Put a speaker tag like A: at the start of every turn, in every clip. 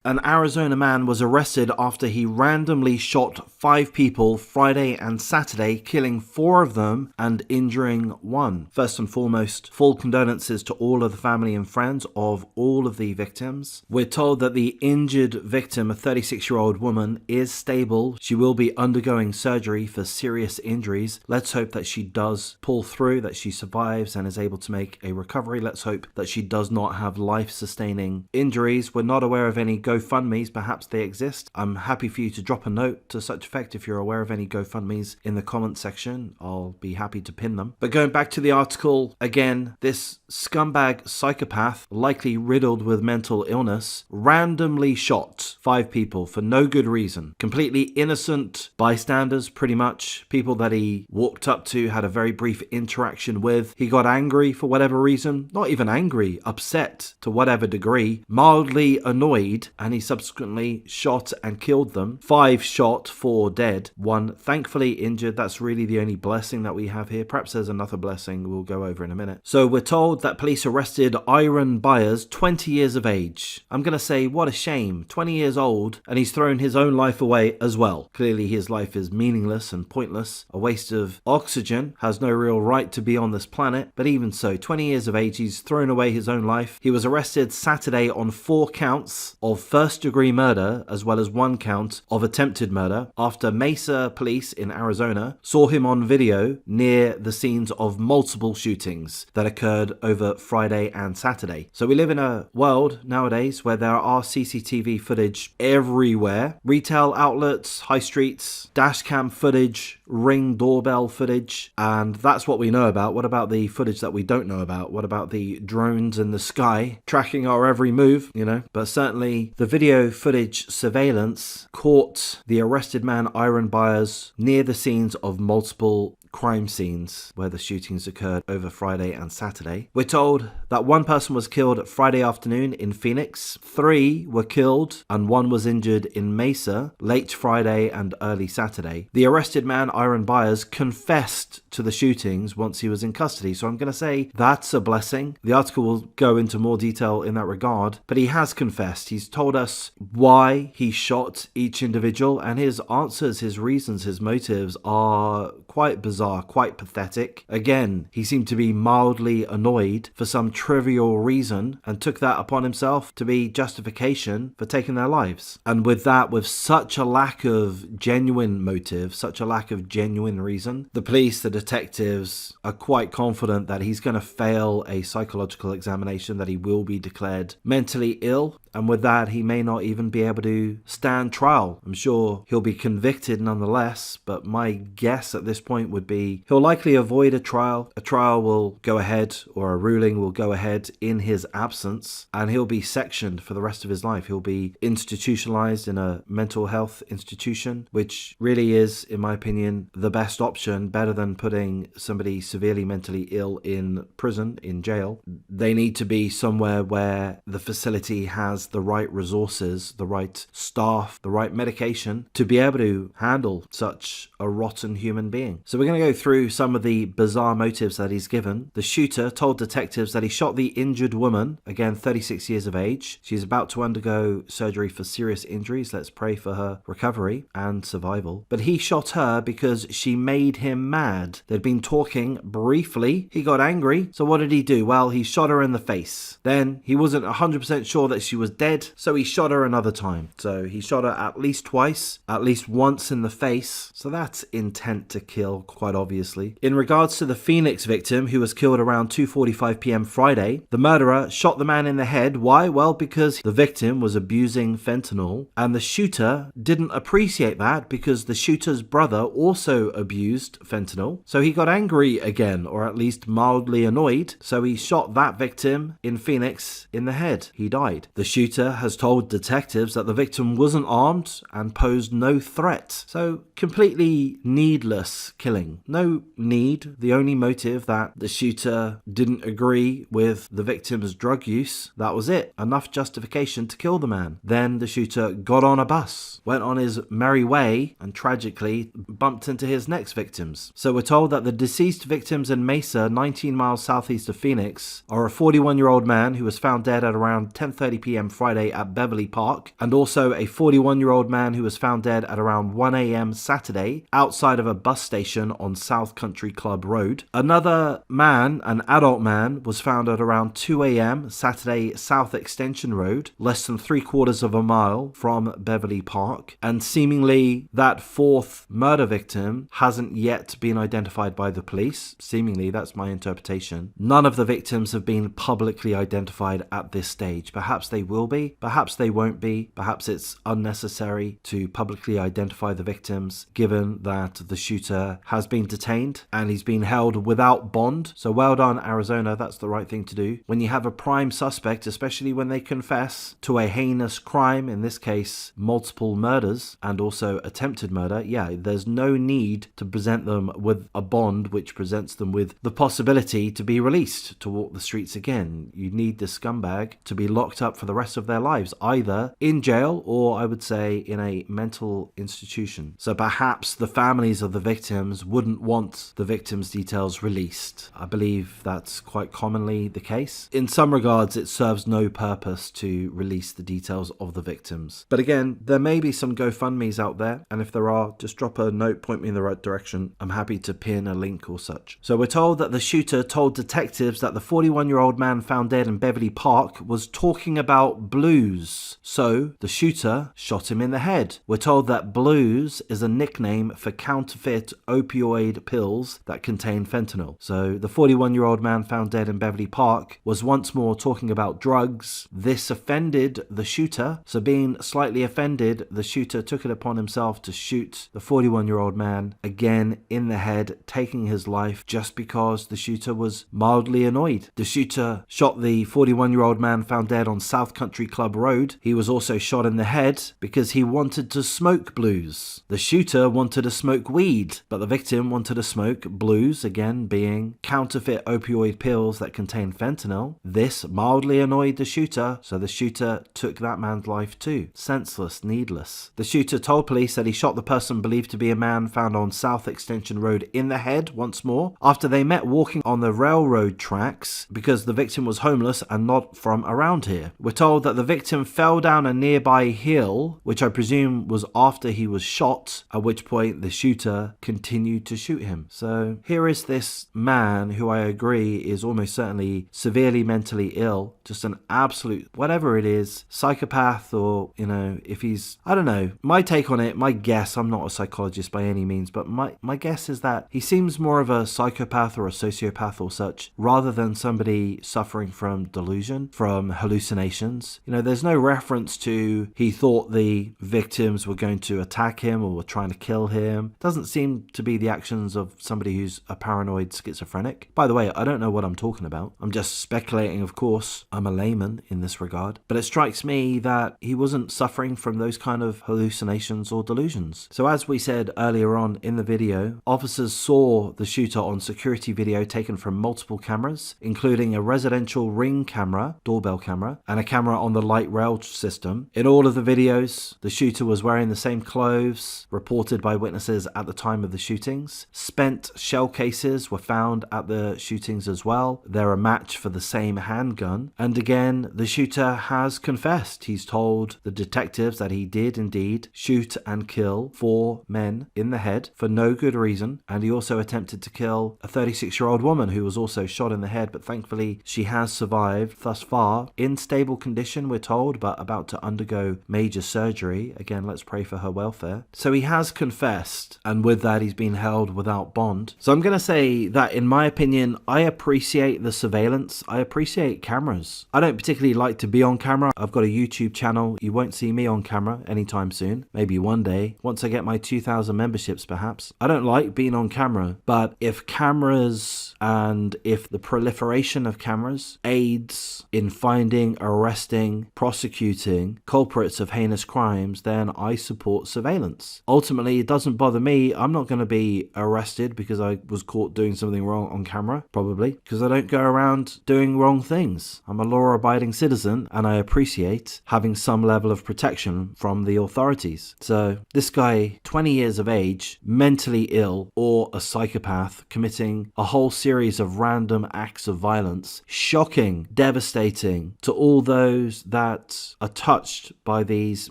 A: An Arizona man was arrested after he randomly shot 5 people Friday and Saturday, killing 4 of them and injuring 1. First and foremost, full condolences to all of the family and friends of all of the victims. We're told that the injured victim, a 36-year-old woman, is stable. She will be undergoing surgery for serious injuries. Let's hope that she does pull through, that she survives and is able to make a recovery. Let's hope that she does not have life-sustaining injuries. We're not aware of any GoFundMes, perhaps they exist. I'm happy for you to drop a note to such effect if you're aware of any GoFundMes in the comment section. I'll be happy to pin them. But going back to the article, again, this scumbag psychopath, likely riddled with mental illness, randomly shot 5 people for no good reason. Completely innocent bystanders, pretty much. People that he walked up to, had a very brief interaction with. He got angry for whatever reason. Not even angry, upset to whatever degree. Mildly annoyed, and he subsequently shot and killed them. 5 shot, 4 dead, 1 thankfully injured. That's really the only blessing that we have here. Perhaps there's another blessing we'll go over in a minute. So we're told that police arrested Iron Byers, 20 years of age. I'm going to say, what a shame. 20 years old, and he's thrown his own life away as well. Clearly his life is meaningless and pointless, a waste of oxygen, has no real right to be on this planet. But even so, 20 years of age, he's thrown away his own life. He was arrested Saturday on 4 counts of first-degree murder, as well as 1 count of attempted murder, after Mesa police in Arizona saw him on video near the scenes of multiple shootings that occurred over Friday and Saturday. So we live in a world nowadays where there are CCTV footage everywhere. Retail outlets, high streets, dash cam footage, Ring doorbell footage, and that's what we know about. What about the footage that we don't know about? What about the drones in the sky tracking our every move, you know? But certainly the video footage surveillance caught the arrested man Iron Byers near the scenes of multiple crime scenes where the shootings occurred over Friday and Saturday. We're told that 1 person was killed Friday afternoon in Phoenix, 3 were killed, and 1 was injured in Mesa late Friday and early Saturday. The arrested man, Iron Byers, confessed to the shootings once he was in custody, so I'm going to say that's a blessing. The article will go into more detail in that regard, but he has confessed. He's told us why he shot each individual, and his answers, his reasons, his motives are quite bizarre, quite pathetic. Again, he seemed to be mildly annoyed for some trivial reason and took that upon himself to be justification for taking their lives. And with that, with such a lack of genuine motive, such a lack of genuine reason, the police, the detectives are quite confident that he's going to fail a psychological examination, that he will be declared mentally ill. And with that, he may not even be able to stand trial. I'm sure he'll be convicted nonetheless, but my guess at this point would be he'll likely avoid a trial. A trial will go ahead, or a ruling will go ahead in his absence, and he'll be sectioned for the rest of his life. He'll be institutionalized in a mental health institution, which really is, in my opinion, the best option, better than putting somebody severely mentally ill in prison, in jail. They need to be somewhere where the facility has the right resources, the right staff, the right medication to be able to handle such a rotten human being. So we're going to go through some of the bizarre motives that he's given. The shooter told detectives that he shot the injured woman, again 36 years of age. She's about to undergo surgery for serious injuries. Let's pray for her recovery and survival. But he shot her because she made him mad. They'd been talking briefly. He got angry. So what did he do? Well, he shot her in the face. Then he wasn't 100% sure that she was dead, so he shot her another time. So he shot her at least twice, at least once in the face. So that's intent to kill, quite obviously. In regards to the Phoenix victim, who was killed around 2:45 p.m. Friday, the murderer shot the man in the head. Why? Well, because the victim was abusing fentanyl, and the shooter didn't appreciate that because the shooter's brother also abused fentanyl. So he got angry again, or at least mildly annoyed. So he shot that victim in Phoenix in the head. He died. The shooter has told detectives that the victim wasn't armed and posed no threat. So completely needless killing. No need. The only motive that the shooter didn't agree with the victim's drug use, that was it. Enough justification to kill the man. Then the shooter got on a bus, went on his merry way, and tragically bumped into his next victims. So we're told that the deceased victims in Mesa, 19 miles southeast of Phoenix, are a 41-year-old man who was found dead at around 10:30 p.m. Friday at Beverly Park, and also a 41-year-old man who was found dead at around 1 a.m. Saturday outside of a bus station on South Country Club Road. Another man, an adult man, was found at around 2 a.m. Saturday South Extension Road, less than 3/4 of a mile from Beverly Park, and seemingly that fourth murder victim hasn't yet been identified by the police. Seemingly, that's my interpretation. None of the victims have been publicly identified at this stage. Perhaps they will be, perhaps they won't be, perhaps it's unnecessary to publicly identify the victims given that the shooter has been detained and he's been held without bond. So well done, Arizona, that's the right thing to do. When you have a prime suspect, especially when they confess to a heinous crime, in this case multiple murders and also attempted murder, yeah, there's no need to present them with a bond which presents them with the possibility to be released to walk the streets again. You need this scumbag to be locked up for the rest of their lives, either in jail or I would say in a mental institution. So perhaps the families of the victims wouldn't want the victims' details released. I believe that's quite commonly the case. In some regards, it serves no purpose to release the details of the victims. But again, there may be some GoFundMes out there, and if there are, just drop a note, point me in the right direction. I'm happy to pin a link or such. So we're told that the shooter told detectives that the 41-year-old man found dead in Beverly Park was talking about blues. So the shooter shot him in the head. We're told that blues is a nickname for counterfeit opioid pills that contain fentanyl. So the 41-year-old man found dead in Beverly Park was once more talking about drugs. This offended the shooter. So being slightly offended, the shooter took it upon himself to shoot the 41-year-old man again in the head, taking his life just because the shooter was mildly annoyed. The shooter shot the 41-year-old man found dead on South Country Club Road. He was also shot in the head because he wanted to smoke blues. The shooter wanted to smoke weed, but the victim wanted to smoke blues, again being counterfeit opioid pills that contain fentanyl. This mildly annoyed the shooter, so the shooter took that man's life too. Senseless, needless. The shooter told police that he shot the person believed to be a man found on South Extension Road in the head once more after they met walking on the railroad tracks because the victim was homeless and not from around here. We're told that the victim fell down a nearby hill, which I presume was after he was shot, at which point the shooter continued to shoot him. So here is this man who I agree is almost certainly severely mentally ill, just an absolute, whatever it is, psychopath, or, you know, if he's, I don't know, my take on it, my guess, I'm not a psychologist by any means, but my guess is that he seems more of a psychopath or a sociopath or such, rather than somebody suffering from delusion, from hallucinations. You know, there's no reference to he thought the victims were going to attack him or were trying to kill him. Doesn't seem to be the actions of somebody who's a paranoid schizophrenic. By the way, I don't know what I'm talking about. I'm just speculating, of course. I'm a layman in this regard. But it strikes me that he wasn't suffering from those kind of hallucinations or delusions. So as we said earlier on in the video, officers saw the shooter on security video taken from multiple cameras, including a residential ring camera, doorbell camera, and a camera on the light rail system. In all of the videos, the shooter was wearing the same clothes reported by witnesses at the time of the shootings. Spent shell cases were found at the shootings as well. They're a match for the same handgun. And again, the shooter has confessed. He's told the detectives that he did indeed shoot and kill 4 men in the head for no good reason. And he also attempted to kill a 36-year-old woman who was also shot in the head, but thankfully she has survived thus far. In stable condition, we're told, but about to undergo major surgery. Again, let's pray for her welfare. So he has confessed, and with that he's been held without bond. So I'm going to say that, in my opinion, I appreciate the surveillance. I appreciate cameras. I don't particularly like to be on camera. I've got a YouTube channel. You won't see me on camera anytime soon. Maybe one day, once I get my 2,000 memberships perhaps. I don't like being on camera, but if cameras and if the proliferation of cameras aids in finding, arresting, prosecuting culprits of heinous crimes, then I support surveillance. Ultimately, it doesn't bother me. I'm not going to be be arrested because I was caught doing something wrong on camera, probably, because I don't go around doing wrong things. I'm a law-abiding citizen, and I appreciate having some level of protection from the authorities. So this guy, 20 years of age, mentally ill, or a psychopath, committing a whole series of random acts of violence, shocking, devastating to all those that are touched by these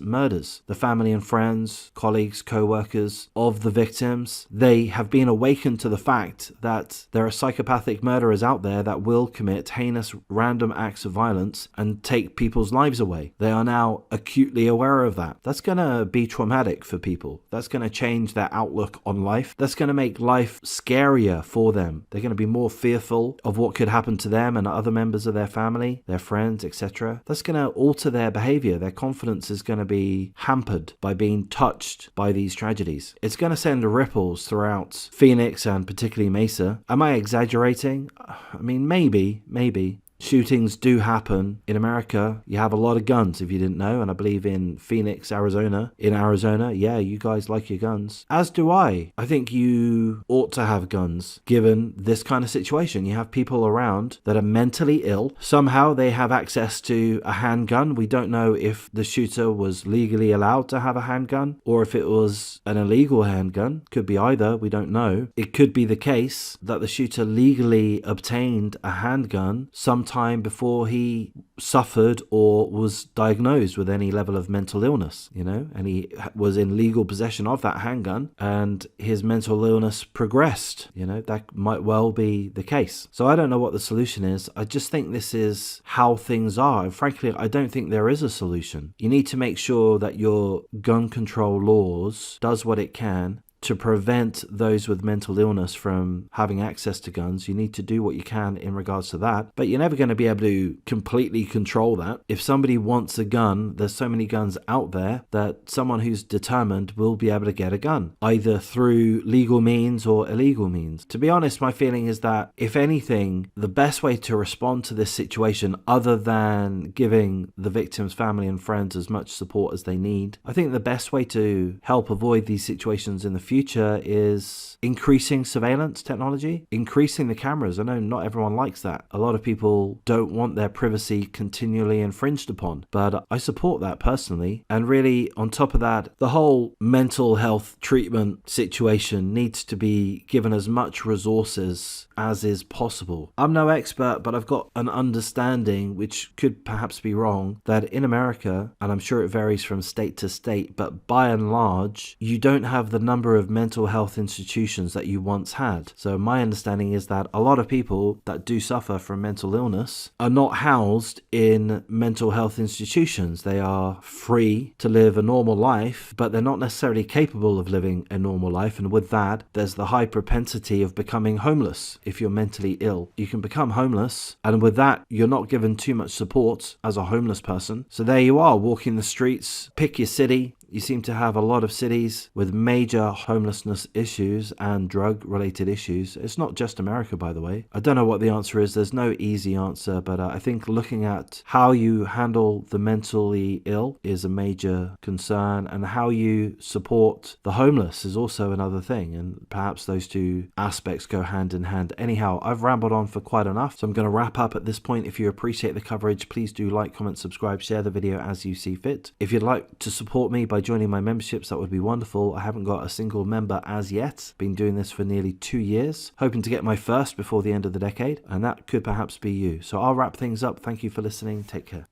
A: murders. The family and friends, colleagues, co-workers of the victims, they have been awakened to the fact that there are psychopathic murderers out there that will commit heinous random acts of violence and take people's lives away. They are now acutely aware of that. That's going to be traumatic for people. That's going to change their outlook on life. That's going to make life scarier for them. They're going to be more fearful of what could happen to them and other members of their family, their friends, etc. That's going to alter their behavior. Their confidence is going to be hampered by being touched by these tragedies. It's going to send ripples throughout Phoenix and particularly Mesa. Am I exaggerating? I mean, maybe. Shootings do happen in America. You have a lot of guns, if you didn't know, and I believe in Phoenix, Arizona. In Arizona, yeah, you guys like your guns. As do I. I think you ought to have guns, given this kind of situation. You have people around that are mentally ill. Somehow they have access to a handgun. We don't know if the shooter was legally allowed to have a handgun, or if it was an illegal handgun. Could be either, we don't know. It could be the case that the shooter legally obtained a handgun sometime before he suffered or was diagnosed with any level of mental illness, and he was in legal possession of that handgun and his mental illness progressed. That might well be the case. So I don't know what the solution is. I just think this is how things are. And frankly, I don't think there is a solution. You need to make sure that your gun control laws does what it can to prevent those with mental illness from having access to guns. You need to do what you can in regards to that, but you're never going to be able to completely control that. If somebody wants a gun, there's so many guns out there that someone who's determined will be able to get a gun, either through legal means or illegal means. To be honest, my feeling is that, if anything, the best way to respond to this situation, other than giving the victim's family and friends as much support as they need, I think the best way to help avoid these situations in the future is increasing surveillance technology, increasing the cameras. I know not everyone likes that. A lot of people don't want their privacy continually infringed upon, but I support that personally. And really, on top of that, the whole mental health treatment situation needs to be given as much resources as is possible. I'm no expert, but I've got an understanding, which could perhaps be wrong, that in America, and I'm sure it varies from state to state, but by and large, you don't have the number of mental health institutions that you once had. So my understanding is that a lot of people that do suffer from mental illness are not housed in mental health institutions. They are free to live a normal life, but they're not necessarily capable of living a normal life. And with that, there's the high propensity of becoming homeless. If you're mentally ill, you can become homeless, and with that, you're not given too much support as a homeless person. So there you are, walking the streets. Pick your city. You seem to have a lot of cities with major homelessness issues and drug-related issues. It's not just America, by the way. I don't know what the answer is. There's no easy answer, but I think looking at how you handle the mentally ill is a major concern, and how you support the homeless is also another thing, and perhaps those two aspects go hand in hand. Anyhow, I've rambled on for quite enough, so I'm going to wrap up at this point. If you appreciate the coverage, please do like, comment, subscribe, share the video as you see fit. If you'd like to support me by joining my memberships, that would be wonderful. I haven't got a single member as yet. Been doing this for nearly 2 years, hoping to get my first before the end of the decade, and that could perhaps be you. So I'll wrap things up. Thank you for listening. Take care.